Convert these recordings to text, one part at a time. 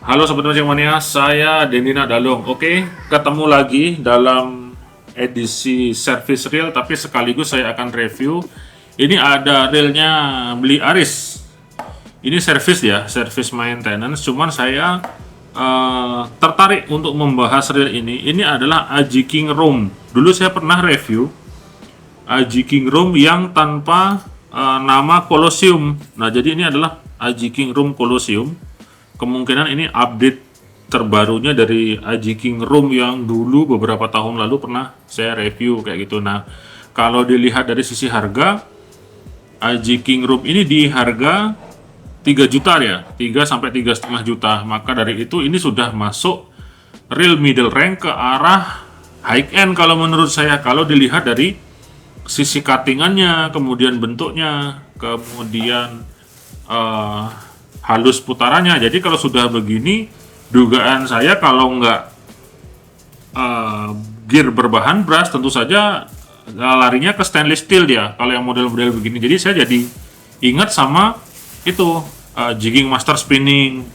Halo Sobat Mancing Mania, saya Denina Dalung. Oke, ketemu lagi dalam edisi service reel, tapi sekaligus saya akan review. Ini ada reelnya Beli Aris. Ini service ya, service maintenance. Cuman saya tertarik untuk membahas reel ini. Ini adalah Aji King Room. Dulu saya pernah review Aji King Room yang tanpa nama Colosseum. Nah, jadi ini adalah Aji King Room Colosseum. Kemungkinan ini update terbarunya dari Aji King Room yang dulu beberapa tahun lalu pernah saya review kayak gitu. Nah, kalau dilihat dari sisi harga, Aji King Room ini di harga 3 juta ya, 3 sampai 3,5 juta. Maka dari itu ini sudah masuk real middle rank ke arah high end kalau menurut saya. Kalau dilihat dari sisi cuttingannya, kemudian bentuknya, kemudian halus putarannya. Jadi kalau sudah begini, dugaan saya kalau nggak gear berbahan brass, tentu saja larinya ke stainless steel dia. Kalau yang model-model begini, jadi saya jadi ingat sama itu Jigging Master Spinning.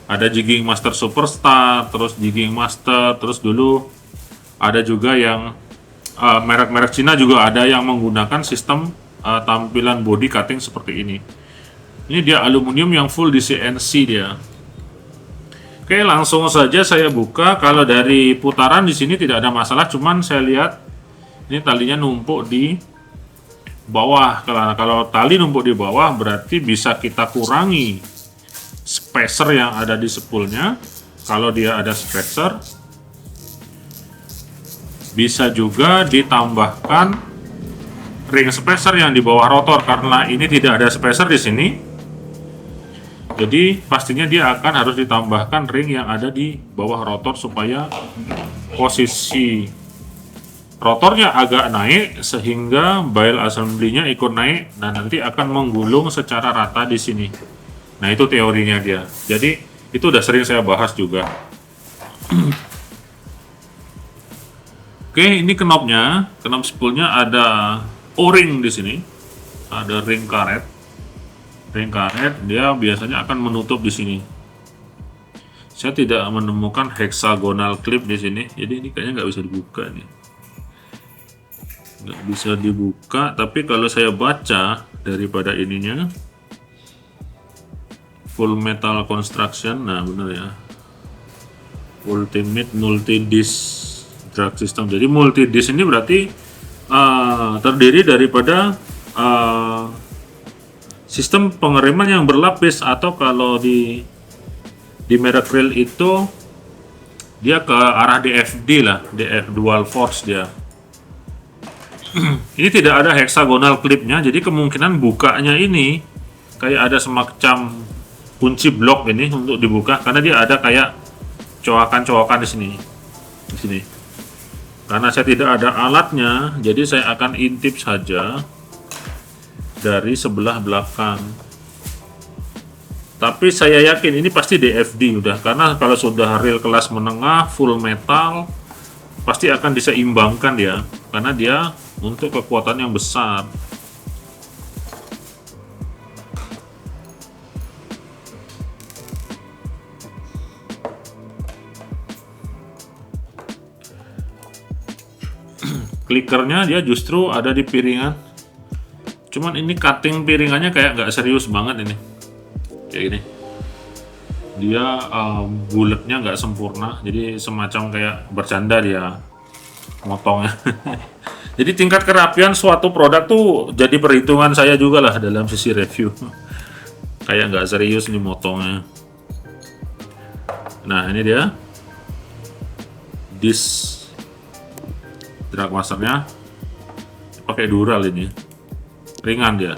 Ada Jigging Master Superstar, terus Jigging Master, terus dulu ada juga yang merek-merek Cina juga ada yang menggunakan sistem tampilan body cutting seperti ini. Ini dia aluminium yang full di CNC dia. Oke, langsung saja saya buka. Kalau dari putaran di sini tidak ada masalah, cuman saya lihat ini talinya numpuk di bawah. Kalau tali numpuk di bawah berarti bisa kita kurangi spacer yang ada di spoolnya. Kalau dia ada spacer, bisa juga ditambahkan ring spacer yang di bawah rotor. Karena ini tidak ada spacer di sini, jadi pastinya dia akan harus ditambahkan ring yang ada di bawah rotor supaya posisi rotornya agak naik sehingga bail assembly-nya ikut naik dan nanti akan menggulung secara rata di sini. Nah, itu teorinya dia. Jadi itu udah sering saya bahas juga. Oke, ini knobnya, knob spoolnya ada O-ring di sini, ada ring karet. Ring karet dia biasanya akan menutup di sini. Saya tidak menemukan hexagonal clip di sini, jadi ini kayaknya nggak bisa dibuka nih. Nggak bisa dibuka, tapi kalau saya baca daripada ininya, full metal construction, nah benar ya, ultimate multi disc drag system. Jadi multi disc ini berarti terdiri daripada sistem pengereman yang berlapis, atau kalau di merek reel itu dia ke arah DFD lah, DF dual force dia. Ini tidak ada hexagonal clipnya, jadi kemungkinan bukanya ini kayak ada semacam kunci blok ini untuk dibuka, karena dia ada kayak coakan-coakan di sini. Di sini. Karena saya tidak ada alatnya, jadi saya akan intip saja dari sebelah belakang. Tapi saya yakin ini pasti DFD udah, karena kalau sudah reel kelas menengah full metal pasti akan diseimbangkan dia, karena dia untuk kekuatan yang besar. Klikernya dia justru ada di piringan. Cuman ini cutting piringannya kayak nggak serius banget ini. Kayak gini. Dia bulatnya nggak sempurna. Jadi semacam kayak bercanda dia motongnya. Jadi tingkat kerapian suatu produk tuh jadi perhitungan saya juga lah dalam sisi review. Kayak nggak serius nih motongnya. Nah, ini dia. Disc drag masternya pakai dural ini. Ringan dia.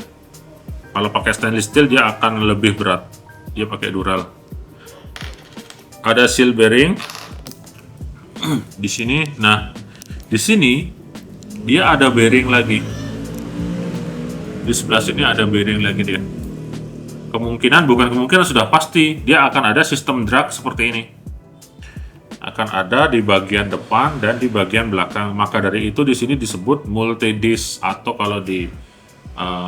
Kalau pakai stainless steel dia akan lebih berat. Dia pakai dural. Ada seal bearing di sini. Nah, di sini dia ada bearing lagi. Di sebelah sini ada bearing lagi dia. Bukan kemungkinan, sudah pasti dia akan ada sistem drag seperti ini. Akan ada di bagian depan dan di bagian belakang. Maka dari itu di sini disebut multi disc, atau kalau di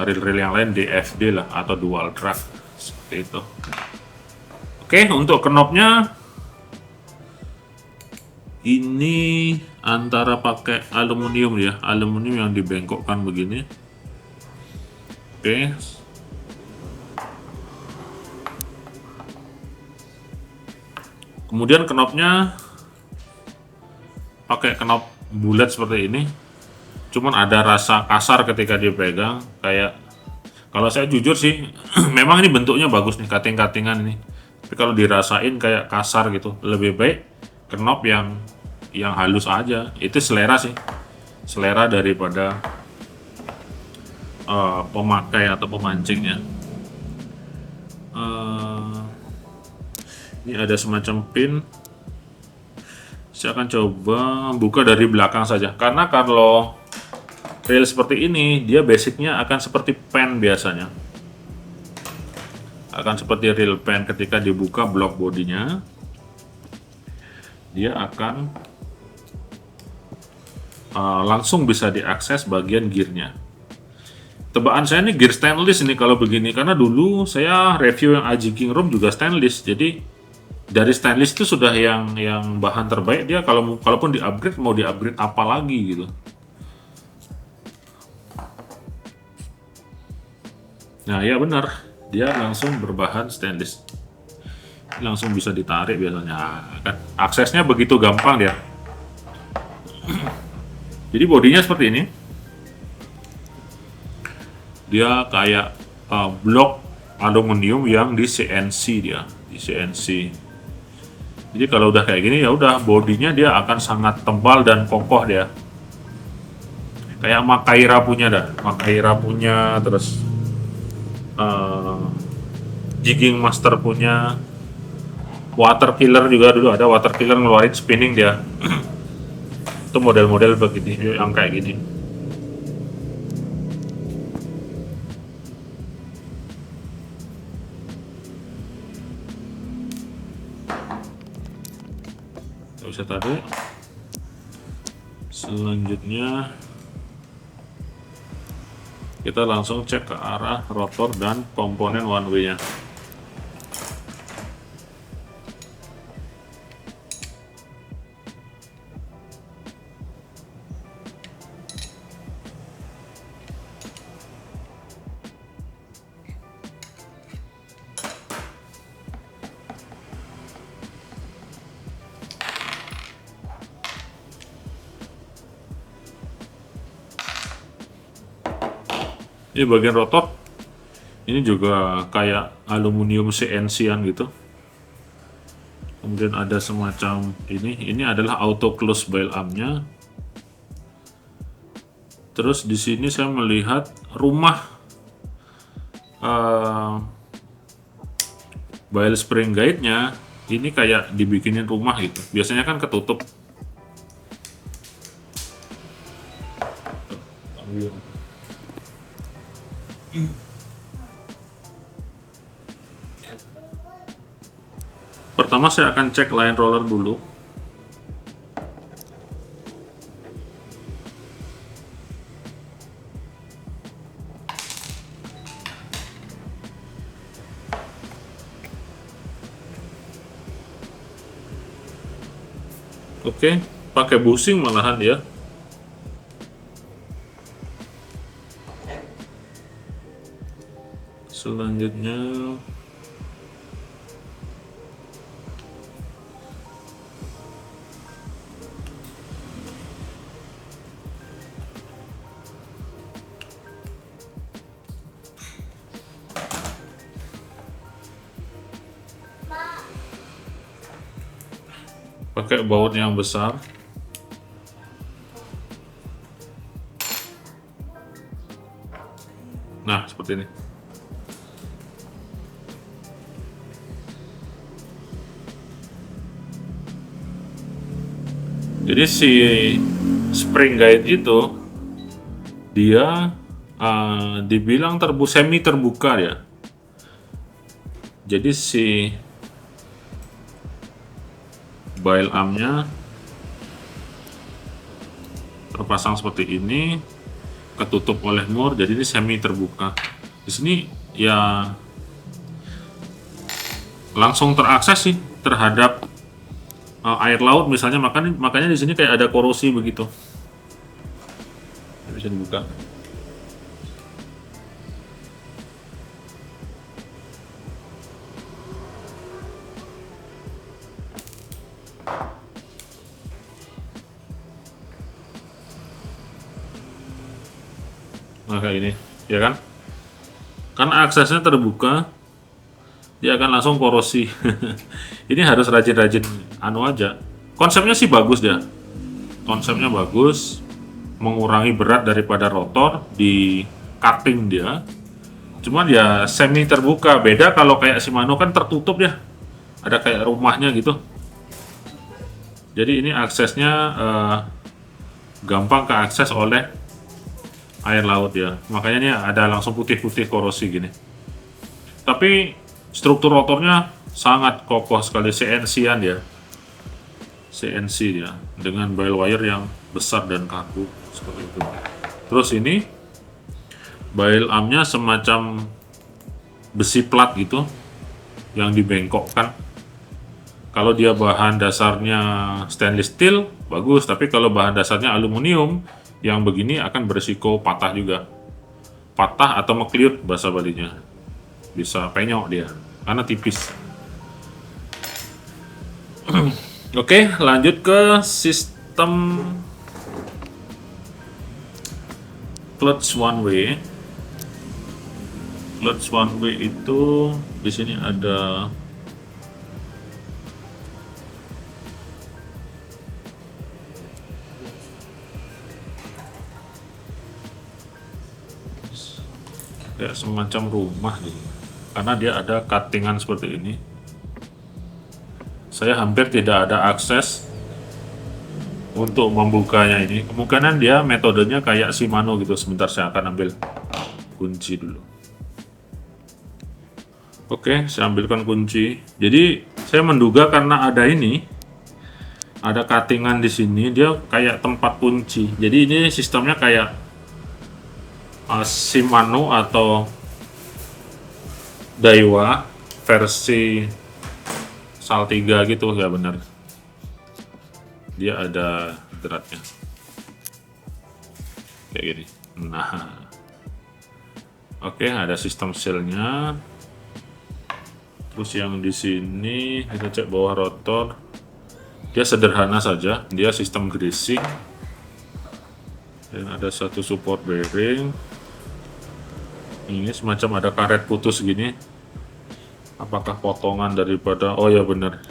reel-reel yang lain DFD lah, atau dual drag seperti itu. Oke, untuk knopnya ini antara pakai aluminium ya, aluminium yang dibengkokkan begini. Oke. Kemudian knopnya pakai knop bulat seperti ini. Cuman ada rasa kasar ketika dipegang, kayak kalau saya jujur sih memang ini bentuknya bagus nih, kating-katingan ini. Tapi kalau dirasain kayak kasar gitu. Lebih baik knop yang halus aja. Itu selera sih. Selera daripada pemakai atau pemancingnya. Ini ada semacam pin. Saya akan coba buka dari belakang saja, karena kalau reel seperti ini dia basicnya akan seperti pen biasanya, akan seperti reel pen. Ketika dibuka blok bodinya, dia akan langsung bisa diakses bagian gearnya. Tebakan saya ini gear stainless ini kalau begini, karena dulu saya review yang AJ King Room juga stainless. Jadi dari stainless itu sudah yang bahan terbaik dia. Kalaupun di upgrade, mau di upgrade apa lagi gitu. Nah ya benar, dia langsung berbahan stainless, langsung bisa ditarik biasanya kan. Aksesnya begitu gampang dia. Jadi bodinya seperti ini. Dia kayak blok aluminium yang di CNC dia, di CNC. Jadi kalau udah kayak gini ya udah, bodinya dia akan sangat tebal dan kokoh dia. Kayak Makaira punya dah, Makaira punya, terus Jigging Master punya, Water Killer juga dulu ada, Water Killer ngeluarin spinning dia. Itu model-model begini, yang kayak gini. Bisa tarik. Selanjutnya kita langsung cek ke arah rotor dan komponen one way nya. Ini bagian rotor, ini juga kayak aluminium CNC-an gitu. Kemudian ada semacam ini adalah auto close bail arm-nya. Terus di sini saya melihat rumah bail spring guide-nya ini kayak dibikinin rumah gitu. Biasanya kan ketutup. Pertama saya akan cek line roller dulu. Oke, pakai bushing malahan ya. Selanjutnya pakai baut yang besar. Nah, seperti ini. Jadi si spring guide itu dia dibilang semi terbuka ya. Jadi si bail arm-nya terpasang seperti ini, ketutup oleh mur, jadi ini semi terbuka. Di sini ya langsung terakses sih terhadap air laut misalnya, makanya di sini kayak ada korosi begitu. Bisa dibuka. Nah kayak ini, ya kan? Karena aksesnya terbuka, dia akan langsung korosi. Ini harus rajin-rajin anu aja. Konsepnya sih bagus dia. Konsepnya bagus, mengurangi berat daripada rotor di cutting dia. Cuman ya semi terbuka. Beda kalau kayak Shimano kan tertutup ya. Ada kayak rumahnya gitu. Jadi ini aksesnya gampang keakses oleh air laut ya. Makanya ini ada langsung putih-putih korosi gini. Tapi struktur rotornya sangat kokoh sekali, CNC-an ya. CNC ya, dengan ball wire yang besar dan kaku seperti itu. Terus ini ball armnya semacam besi plat gitu yang dibengkokkan. Kalau dia bahan dasarnya stainless steel bagus, tapi kalau bahan dasarnya aluminium yang begini akan berisiko patah juga. Patah atau mekliut bahasa Balinya. Bisa penyok dia karena tipis. Oke, lanjut ke sistem clutch one way. Clutch one way itu di sini ada kayak semacam rumah gitu. Karena dia ada cuttingan seperti ini. Saya hampir tidak ada akses untuk membukanya ini. Kemungkinan dia metodenya kayak Shimano gitu. Sebentar saya akan ambil kunci dulu. Oke, saya ambilkan kunci. Jadi saya menduga karena ada ini, ada cuttingan di sini, dia kayak tempat kunci. Jadi ini sistemnya kayak Shimano atau Daiwa versi Saltiga gitu ya, benar. Dia ada dratnya kayak gini. Nah, oke, ada sistem sealnya. Terus yang di sini kita cek bawah rotor, dia sederhana saja, dia sistem greasing dan ada satu support bearing. Ini semacam ada karet putus gini. Apakah potongan daripada, oh ya benar,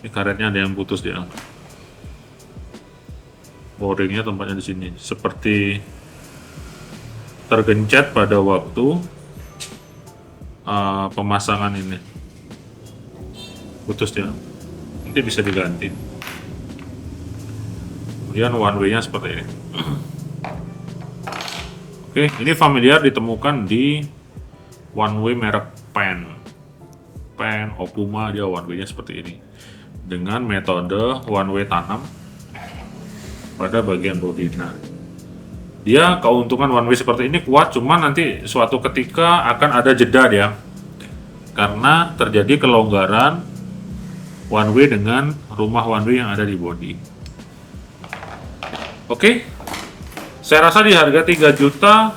ini karetnya ada yang putus dia. O-ringnya tempatnya di sini, seperti tergencet pada waktu pemasangan ini. Putus dia, nanti bisa diganti. Kemudian one way nya seperti ini. Oke, ini familiar ditemukan di one way merek Pen Okuma, dia one way nya seperti ini dengan metode one way tanam pada bagian bodi. Nah, dia keuntungan one way seperti ini kuat, cuman nanti suatu ketika akan ada jeda dia karena terjadi kelonggaran one way dengan rumah one way yang ada di bodi. Oke, saya rasa di harga 3 juta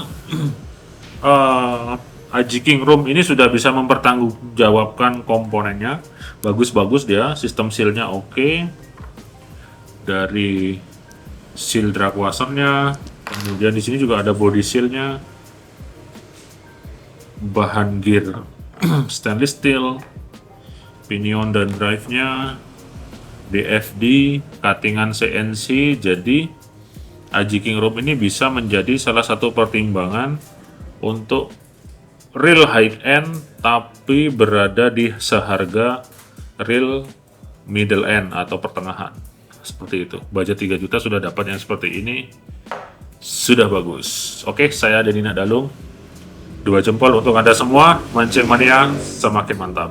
Aji King Room ini sudah bisa mempertanggungjawabkan komponennya. Bagus-bagus dia, sistem sealnya oke. Dari seal drag washernya, kemudian di sini juga ada body sealnya. Bahan gear stainless steel, pinion dan drive-nya DFD, cuttingan CNC. Jadi Aji King Room ini bisa menjadi salah satu pertimbangan untuk real high end tapi berada di seharga real middle end atau pertengahan. Seperti itu. Budget 3 juta sudah dapat yang seperti ini. Sudah bagus. Oke, saya Denina Dalung. 2 jempol untuk Anda semua. Mancing mania semakin mantap.